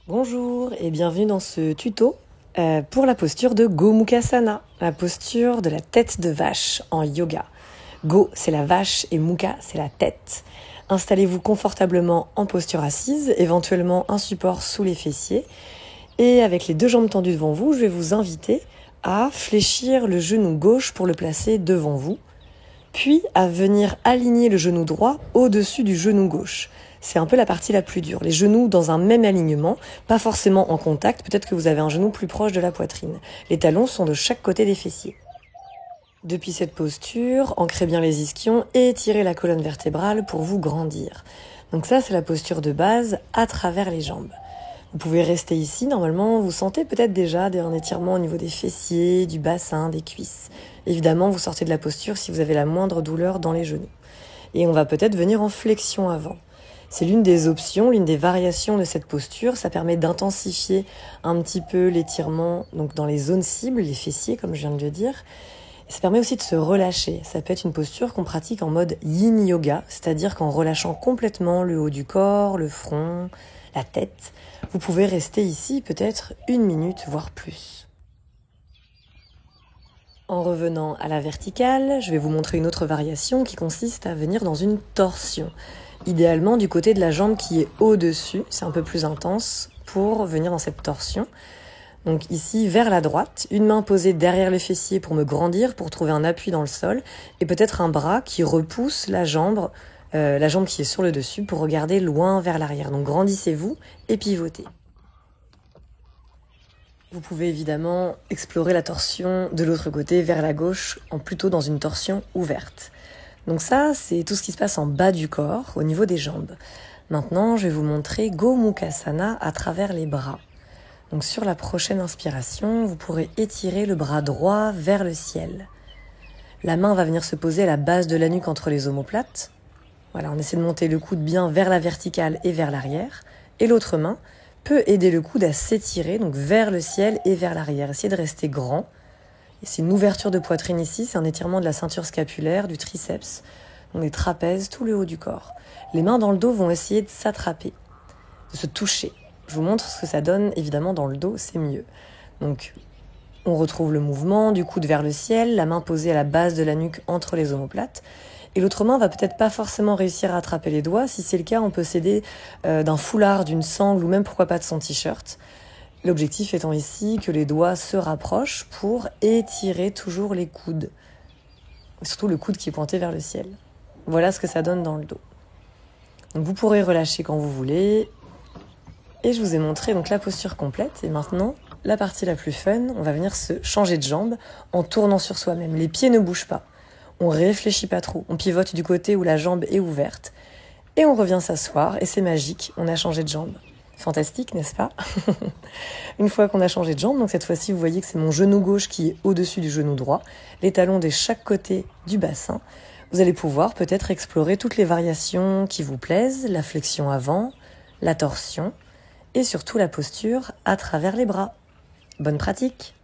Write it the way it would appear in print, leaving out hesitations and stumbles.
Bonjour et bienvenue dans ce tuto pour la posture de Gomukhasana, la posture de la tête de vache en yoga. Go, c'est la vache et Mukha, c'est la tête. Installez-vous confortablement en posture assise, éventuellement un support sous les fessiers. Et avec les deux jambes tendues devant vous, je vais vous inviter à fléchir le genou gauche pour le placer devant vous, puis à venir aligner le genou droit au-dessus du genou gauche. C'est un peu la partie la plus dure. Les genoux dans un même alignement, pas forcément en contact, peut-être que vous avez un genou plus proche de la poitrine. Les talons sont de chaque côté des fessiers. Depuis cette posture, ancrez bien les ischions et étirez la colonne vertébrale pour vous grandir. Donc ça, c'est la posture de base à travers les jambes. Vous pouvez rester ici, normalement, vous sentez peut-être déjà un étirement au niveau des fessiers, du bassin, des cuisses. Évidemment, vous sortez de la posture si vous avez la moindre douleur dans les genoux. Et on va peut-être venir en flexion avant. C'est l'une des options, l'une des variations de cette posture. Ça permet d'intensifier un petit peu l'étirement donc dans les zones cibles, les fessiers, comme je viens de le dire. Et ça permet aussi de se relâcher. Ça peut être une posture qu'on pratique en mode yin yoga, c'est-à-dire qu'en relâchant complètement le haut du corps, le front, la tête, vous pouvez rester ici peut-être 1 minute, voire plus. En revenant à la verticale, je vais vous montrer une autre variation qui consiste à venir dans une torsion. Idéalement du côté de la jambe qui est au-dessus, c'est un peu plus intense pour venir dans cette torsion. Donc ici, vers la droite, une main posée derrière les fessiers pour me grandir, pour trouver un appui dans le sol, et peut-être un bras qui repousse la jambe qui est sur le dessus pour regarder loin vers l'arrière. Donc grandissez-vous et pivotez. Vous pouvez évidemment explorer la torsion de l'autre côté, vers la gauche, plutôt dans une torsion ouverte. Donc ça, c'est tout ce qui se passe en bas du corps, au niveau des jambes. Maintenant, je vais vous montrer Gomukhasana à travers les bras. Donc sur la prochaine inspiration, vous pourrez étirer le bras droit vers le ciel. La main va venir se poser à la base de la nuque entre les omoplates. Voilà, on essaie de monter le coude bien vers la verticale et vers l'arrière. Et l'autre main peut aider le coude à s'étirer, donc vers le ciel et vers l'arrière. Essayez de rester grand. Et c'est une ouverture de poitrine ici, c'est un étirement de la ceinture scapulaire, du triceps, donc les trapèzes, tout le haut du corps. Les mains dans le dos vont essayer de s'attraper, de se toucher. Je vous montre ce que ça donne, évidemment dans le dos, c'est mieux. Donc on retrouve le mouvement du coude vers le ciel, la main posée à la base de la nuque entre les omoplates. Et l'autre main va peut-être pas forcément réussir à attraper les doigts. Si c'est le cas, on peut s'aider d'un foulard, d'une sangle ou même pourquoi pas de son t-shirt. L'objectif étant ici que les doigts se rapprochent pour étirer toujours les coudes. Surtout le coude qui est pointé vers le ciel. Voilà ce que ça donne dans le dos. Donc vous pourrez relâcher quand vous voulez. Et je vous ai montré donc la posture complète. Et maintenant, la partie la plus fun, on va venir se changer de jambe en tournant sur soi-même. Les pieds ne bougent pas. On réfléchit pas trop. On pivote du côté où la jambe est ouverte. Et on revient s'asseoir. Et c'est magique, on a changé de jambe. Fantastique, n'est-ce pas? Une fois qu'on a changé de jambe, donc cette fois-ci, vous voyez que c'est mon genou gauche qui est au-dessus du genou droit, les talons de chaque côté du bassin. Vous allez pouvoir peut-être explorer toutes les variations qui vous plaisent, la flexion avant, la torsion et surtout la posture à travers les bras. Bonne pratique!